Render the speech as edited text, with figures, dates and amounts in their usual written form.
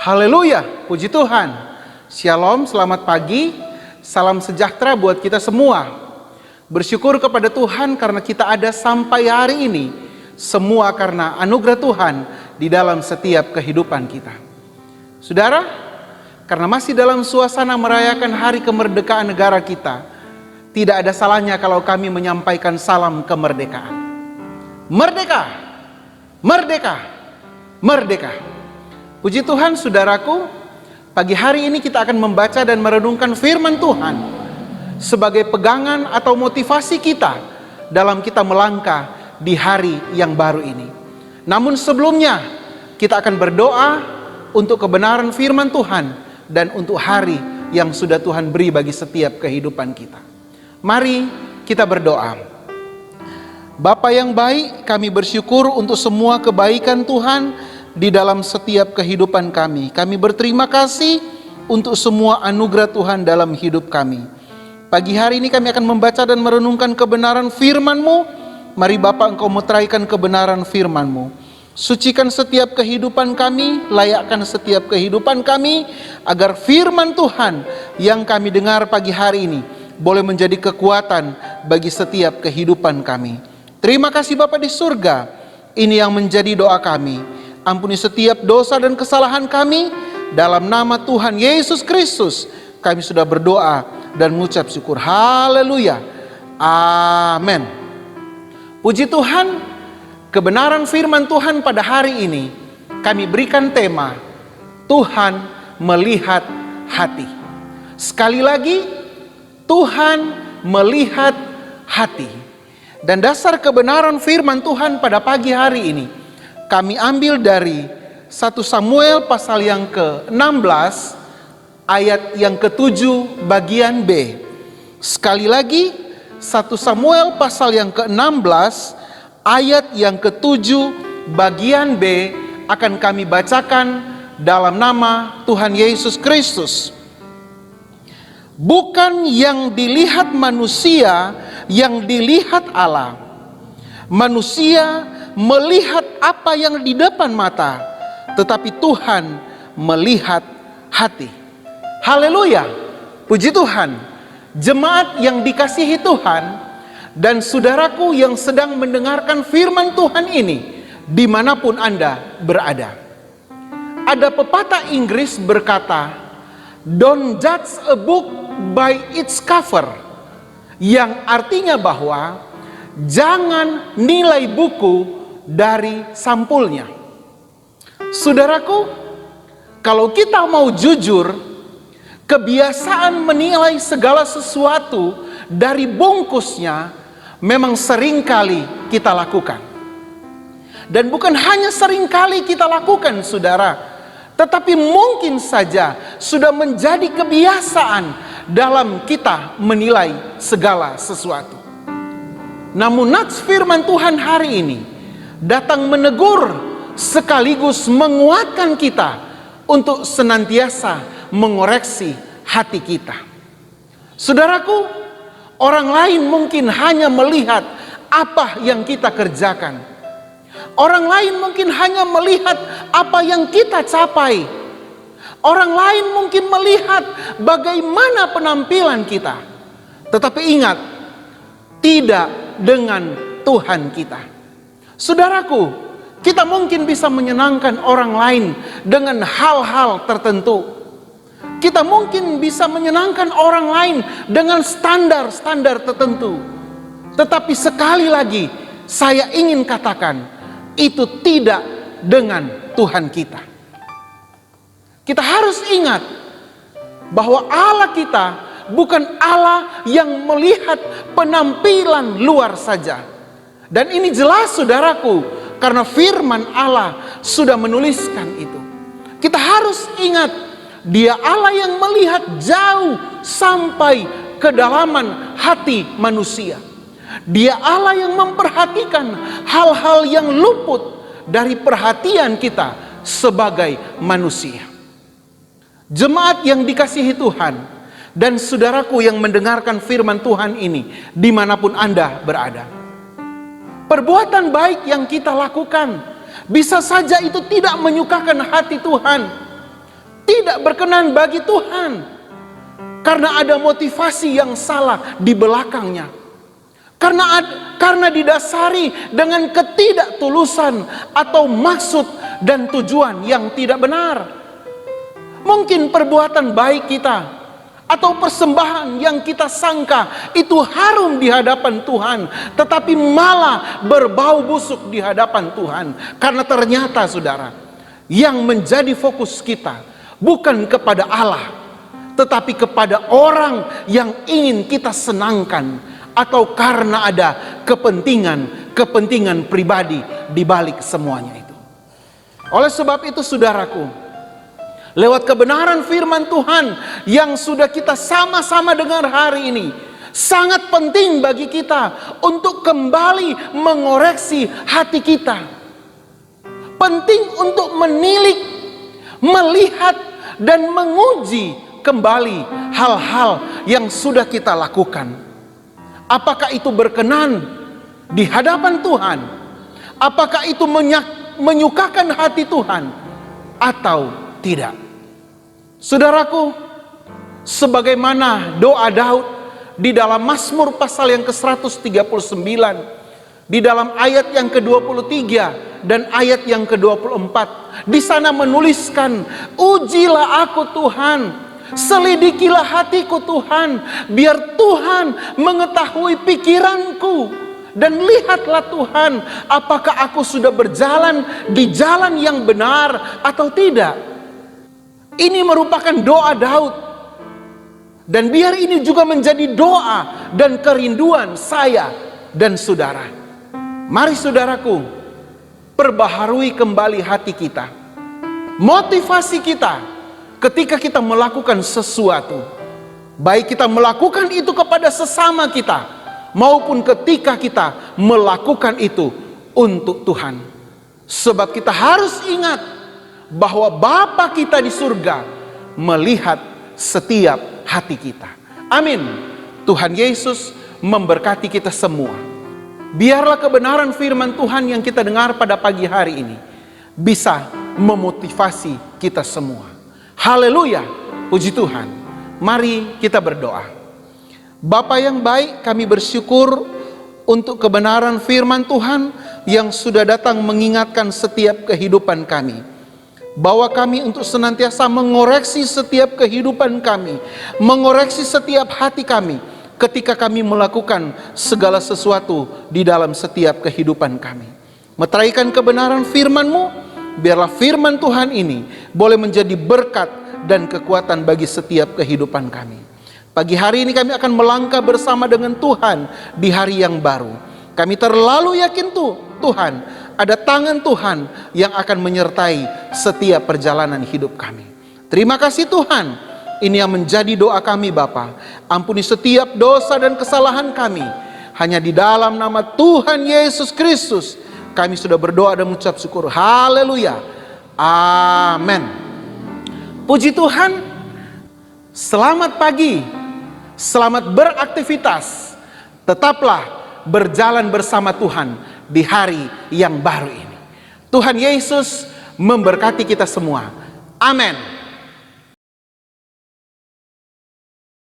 Haleluya, puji Tuhan. Shalom, selamat pagi. Salam sejahtera buat kita semua. Bersyukur kepada Tuhan karena kita ada sampai hari ini. Semua karena anugerah Tuhan di dalam setiap kehidupan kita. Saudara, karena masih dalam suasana merayakan hari kemerdekaan negara kita, tidak ada salahnya kalau kami menyampaikan salam kemerdekaan. Merdeka, merdeka, merdeka. Puji Tuhan, saudaraku, pagi hari ini kita akan membaca dan merenungkan firman Tuhan sebagai pegangan atau motivasi kita dalam kita melangkah di hari yang baru ini. Namun sebelumnya, kita akan berdoa untuk kebenaran firman Tuhan dan untuk hari yang sudah Tuhan beri bagi setiap kehidupan kita. Mari kita berdoa. Bapa yang baik, kami bersyukur untuk semua kebaikan Tuhan di dalam setiap kehidupan kami. Kami berterima kasih untuk semua anugerah Tuhan dalam hidup kami. Pagi hari ini kami akan membaca dan merenungkan kebenaran firman-Mu. Mari Bapa, Engkau meteraikan kebenaran firman-Mu. Sucikan setiap kehidupan kami, layakkan setiap kehidupan kami, agar firman Tuhan yang kami dengar pagi hari ini boleh menjadi kekuatan bagi setiap kehidupan kami. Terima kasih Bapa di surga. Ini yang menjadi doa kami. Ampuni setiap dosa dan kesalahan kami. Dalam nama Tuhan Yesus Kristus kami sudah berdoa dan mengucap syukur. Haleluya. Amin. Puji Tuhan, kebenaran firman Tuhan pada hari ini kami berikan tema Tuhan melihat hati. Sekali lagi, Tuhan melihat hati. Dan dasar kebenaran firman Tuhan pada pagi hari ini kami ambil dari 1 Samuel pasal yang ke-16 ayat yang ke-7 bagian B. Sekali lagi, 1 Samuel pasal yang ke-16 ayat yang ke-7 bagian B akan kami bacakan dalam nama Tuhan Yesus Kristus. Bukan yang dilihat manusia yang dilihat Allah. Manusia melihat apa yang di depan mata, tetapi Tuhan melihat hati. Haleluya, puji Tuhan. Jemaat yang dikasihi Tuhan dan saudaraku yang sedang mendengarkan firman Tuhan ini, dimanapun Anda berada. Ada pepatah Inggris berkata, "Don't judge a book by its cover," yang artinya bahwa jangan nilai buku dari sampulnya. Saudaraku, kalau kita mau jujur, kebiasaan menilai segala sesuatu dari bungkusnya memang seringkali kita lakukan. Dan bukan hanya seringkali kita lakukan, saudara, tetapi mungkin saja sudah menjadi kebiasaan dalam kita menilai segala sesuatu. Namun nats firman Tuhan hari ini datang menegur sekaligus menguatkan kita untuk senantiasa mengoreksi hati kita. Saudaraku, orang lain mungkin hanya melihat apa yang kita kerjakan. Orang lain mungkin hanya melihat apa yang kita capai. Orang lain mungkin melihat bagaimana penampilan kita. Tetapi ingat, tidak dengan Tuhan kita. Saudaraku, kita mungkin bisa menyenangkan orang lain dengan hal-hal tertentu. Kita mungkin bisa menyenangkan orang lain dengan standar-standar tertentu. Tetapi sekali lagi, saya ingin katakan, itu tidak dengan Tuhan kita. Kita harus ingat bahwa Allah kita bukan Allah yang melihat penampilan luar saja. Dan ini jelas saudaraku, karena firman Allah sudah menuliskan itu. Kita harus ingat, Dia Allah yang melihat jauh sampai kedalaman hati manusia. Dia Allah yang memperhatikan hal-hal yang luput dari perhatian kita sebagai manusia. Jemaat yang dikasihi Tuhan dan saudaraku yang mendengarkan firman Tuhan ini dimanapun Anda berada. Perbuatan baik yang kita lakukan bisa saja itu tidak menyukakan hati Tuhan. tidak berkenan bagi Tuhan. Karena ada motivasi yang salah di belakangnya. Karena didasari dengan ketidaktulusan atau maksud dan tujuan yang tidak benar. Mungkin perbuatan baik kita atau persembahan yang kita sangka itu harum di hadapan Tuhan, tetapi malah berbau busuk di hadapan Tuhan. Karena ternyata saudara, yang menjadi fokus kita bukan kepada Allah, tetapi kepada orang yang ingin kita senangkan, atau karena ada kepentingan pribadi di balik semuanya itu. Oleh sebab itu saudaraku, lewat kebenaran firman Tuhan yang sudah kita sama-sama dengar hari ini, sangat penting bagi kita untuk kembali mengoreksi hati kita. Penting untuk menilik, melihat, dan menguji kembali hal-hal yang sudah kita lakukan. Apakah itu berkenan di hadapan Tuhan? Apakah itu menyukakan hati Tuhan atau tidak? Saudaraku, sebagaimana doa Daud di dalam Mazmur pasal yang ke-139, di dalam ayat yang ke-23 dan ayat yang ke-24, di sana menuliskan, ujilah aku Tuhan, selidikilah hatiku Tuhan, biar Tuhan mengetahui pikiranku, dan lihatlah Tuhan, apakah aku sudah berjalan di jalan yang benar atau tidak. Ini merupakan doa Daud, dan biar ini juga menjadi doa dan kerinduan saya dan saudara. Mari saudaraku, perbaharui kembali hati kita, motivasi kita ketika kita melakukan sesuatu, baik kita melakukan itu kepada sesama kita, maupun ketika kita melakukan itu untuk Tuhan. Sebab kita harus ingat bahwa Bapa kita di surga melihat setiap hati kita. Amin. Tuhan Yesus memberkati kita semua. Biarlah kebenaran firman Tuhan yang kita dengar pada pagi hari ini bisa memotivasi kita semua. Haleluya, puji Tuhan. Mari kita berdoa. Bapa yang baik, kami bersyukur untuk kebenaran firman Tuhan yang sudah datang mengingatkan setiap kehidupan kami, bahwa kami untuk senantiasa mengoreksi setiap kehidupan kami, mengoreksi setiap hati kami ketika kami melakukan segala sesuatu di dalam setiap kehidupan kami. Meteraikan kebenaran firman-Mu, biarlah firman Tuhan ini boleh menjadi berkat dan kekuatan bagi setiap kehidupan kami. Pagi hari ini kami akan melangkah bersama dengan Tuhan di hari yang baru. Kami terlalu yakin Tuhan, ada tangan Tuhan yang akan menyertai setiap perjalanan hidup kami. Terima kasih Tuhan. Ini yang menjadi doa kami Bapa. Ampuni setiap dosa dan kesalahan kami. Hanya di dalam nama Tuhan Yesus Kristus kami sudah berdoa dan mengucap syukur. Haleluya. Amin. Puji Tuhan. Selamat pagi. Selamat beraktivitas. Tetaplah berjalan bersama Tuhan di hari yang baru ini. Tuhan Yesus memberkati kita semua. Amin.